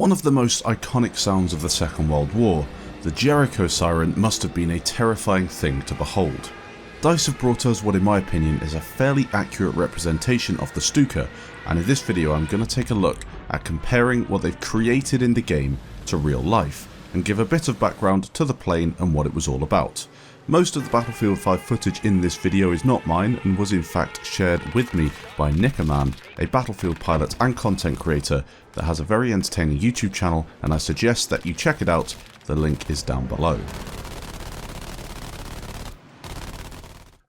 One of the most iconic sounds of the Second World War, the Jericho siren must have been a terrifying thing to behold. DICE have brought us what in my opinion is a fairly accurate representation of the Stuka, and in this video I'm going to take a look at comparing what they've created in the game to real life, and give a bit of background to the plane and what it was all about. Most of the Battlefield 5 footage in this video is not mine and was in fact shared with me by Nickerman, a Battlefield pilot and content creator that has a very entertaining YouTube channel, and I suggest that you check it out. The link is down below.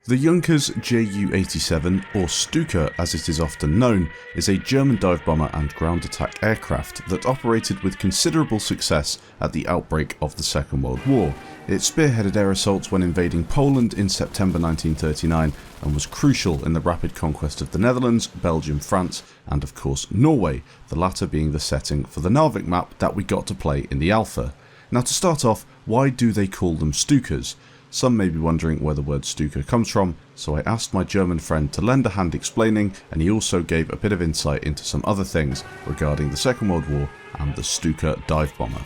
The Junkers Ju-87, or Stuka as it is often known, is a German dive bomber and ground attack aircraft that operated with considerable success at the outbreak of the Second World War. It spearheaded air assaults when invading Poland in September 1939 and was crucial in the rapid conquest of the Netherlands, Belgium, France and of course Norway, the latter being the setting for the Narvik map that we got to play in the alpha. Now to start off, why do they call them Stukas? Some may be wondering where the word Stuka comes from, so I asked my German friend to lend a hand explaining, and he also gave a bit of insight into some other things regarding the Second World War and the Stuka dive bomber.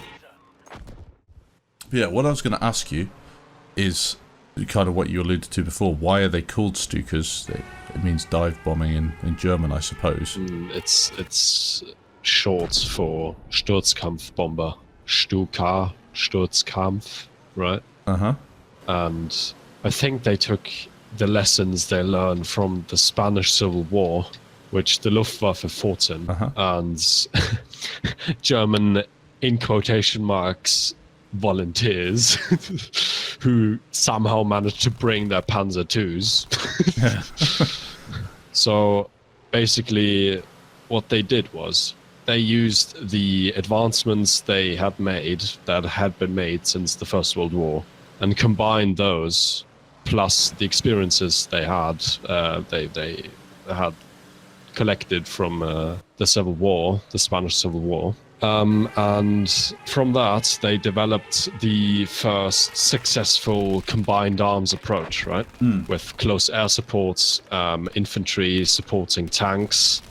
Yeah, what I was going to ask you is kind of what you alluded to before. Why are they called Stukas? It means dive bombing in German, I suppose. It's short for Sturzkampfbomber. Stuka, Sturzkampf, right? Uh-huh. And I think they took the lessons they learned from the Spanish Civil War, which the Luftwaffe fought in, and German, in quotation marks, volunteers who somehow managed to bring their Panzer IIs. So basically what they did was they used the advancements they had made, that had been made since the First World War, and combined those plus the experiences they had collected from the Civil War, the Spanish Civil War. And from that, they developed the first successful combined arms approach, right? With close air supports, infantry supporting tanks,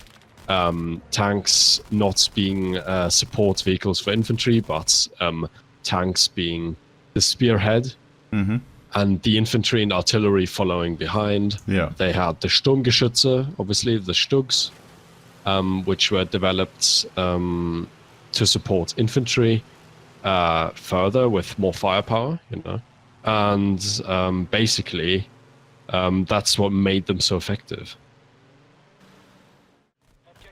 tanks not being support vehicles for infantry, but tanks being the spearhead, and the infantry and artillery following behind. Yeah. They had the Sturmgeschütze, obviously the Stugs, which were developed to support infantry further with more firepower, you know, and basically that's what made them so effective.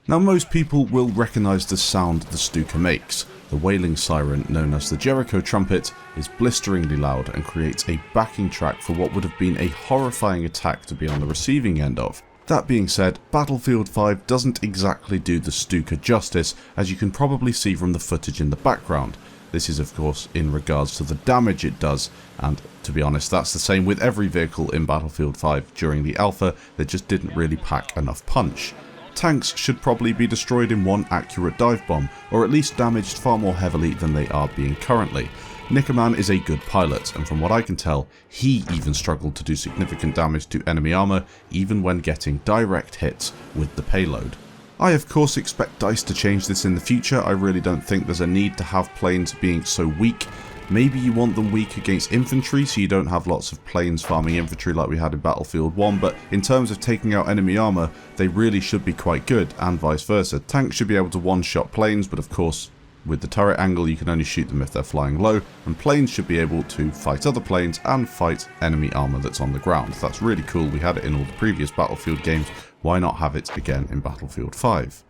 Now most people will recognise the sound the Stuka makes. The wailing siren, known as the Jericho Trumpet, is blisteringly loud and creates a backing track for what would have been a horrifying attack to be on the receiving end of. That being said, Battlefield 5 doesn't exactly do the Stuka justice, as you can probably see from the footage in the background. This is of course in regards to the damage it does, and to be honest that's the same with every vehicle in Battlefield 5 during the alpha. They just didn't really pack enough punch. Tanks should probably be destroyed in one accurate dive bomb, or at least damaged far more heavily than they are being currently. Nickerman is a good pilot, and from what I can tell, he even struggled to do significant damage to enemy armour, even when getting direct hits with the payload. I of course expect DICE to change this in the future. I really don't think there's a need to have planes being so weak. Maybe you want them weak against infantry so you don't have lots of planes farming infantry like we had in Battlefield 1, but in terms of taking out enemy armour, they really should be quite good, and vice versa. Tanks should be able to one-shot planes, but of course with the turret angle you can only shoot them if they're flying low, and planes should be able to fight other planes and fight enemy armour that's on the ground. That's really cool. We had it in all the previous Battlefield games, why not have it again in Battlefield 5?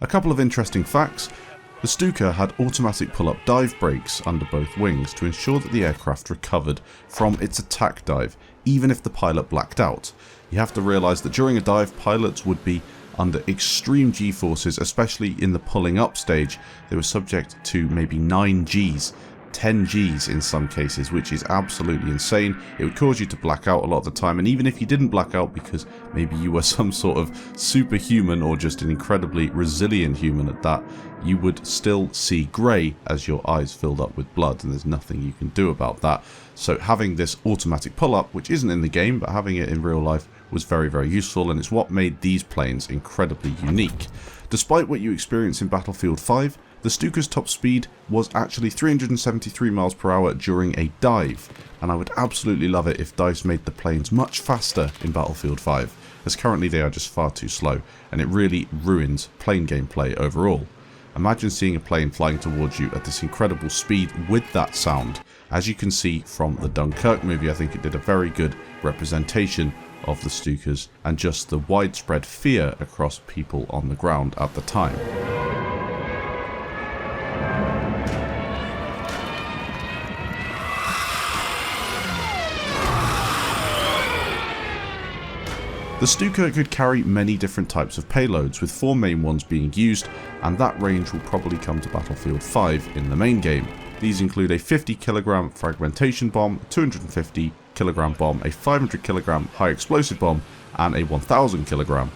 A couple of interesting facts. The Stuka had automatic pull-up dive brakes under both wings to ensure that the aircraft recovered from its attack dive, even if the pilot blacked out. You have to realise that during a dive, pilots would be under extreme G-forces, especially in the pulling up stage. They were subject to maybe 9 Gs, 10 Gs in some cases, which is absolutely insane. It would cause you to black out a lot of the time, and even if you didn't black out because maybe you were some sort of superhuman or just an incredibly resilient human at that, you would still see grey as your eyes filled up with blood, and there's nothing you can do about that. So having this automatic pull-up, which isn't in the game, but having it in real life, was very, very useful, and it's what made these planes incredibly unique. Despite what you experience in Battlefield 5, The Stuka's top speed was actually 373 miles per hour during a dive, and I would absolutely love it if DICE made the planes much faster in Battlefield 5, as currently they are just far too slow, and it really ruins plane gameplay overall. Imagine seeing a plane flying towards you at this incredible speed with that sound. As you can see from the Dunkirk movie, I think it did a very good representation of the Stukas and just the widespread fear across people on the ground at the time. The Stuka could carry many different types of payloads, with 4 main ones being used, and that range will probably come to Battlefield 5 in the main game. These include a 50kg fragmentation bomb, a 250kg bomb, a 500kg high explosive bomb, and a 1000kg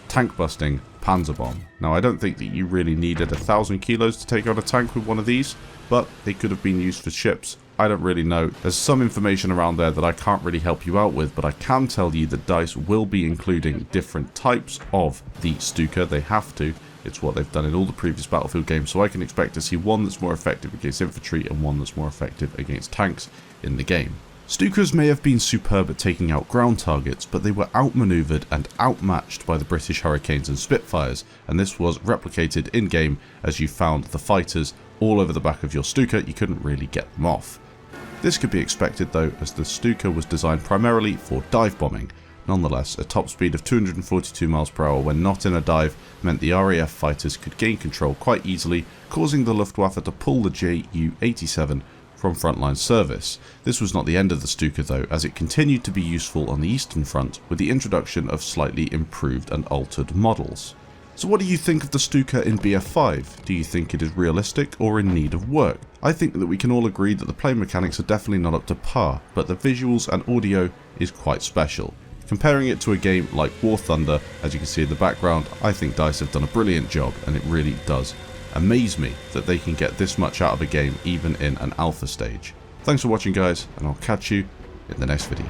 tank busting panzer bomb. Now I don't think that you really needed 1000 kilos to take out a tank with one of these, but they could have been used for ships. I don't really know. There's some information around there that I can't really help you out with, but I can tell you that DICE will be including different types of the Stuka. They have to. It's what they've done in all the previous Battlefield games, so I can expect to see one that's more effective against infantry and one that's more effective against tanks in the game. Stukas may have been superb at taking out ground targets, but they were outmaneuvered and outmatched by the British Hurricanes and Spitfires, and this was replicated in-game as you found the fighters all over the back of your Stuka. You couldn't really get them off. This could be expected though, as the Stuka was designed primarily for dive bombing. Nonetheless, a top speed of 242 miles per hour when not in a dive meant the RAF fighters could gain control quite easily, causing the Luftwaffe to pull the Ju-87 from frontline service. This was not the end of the Stuka though, as it continued to be useful on the Eastern Front with the introduction of slightly improved and altered models. So what do you think of the Stuka in BF5? Do you think it is realistic or in need of work? I think that we can all agree that the play mechanics are definitely not up to par, but the visuals and audio is quite special. Comparing it to a game like War Thunder, as you can see in the background, I think DICE have done a brilliant job, and it really does amaze me that they can get this much out of a game even in an alpha stage. Thanks for watching guys, and I'll catch you in the next video.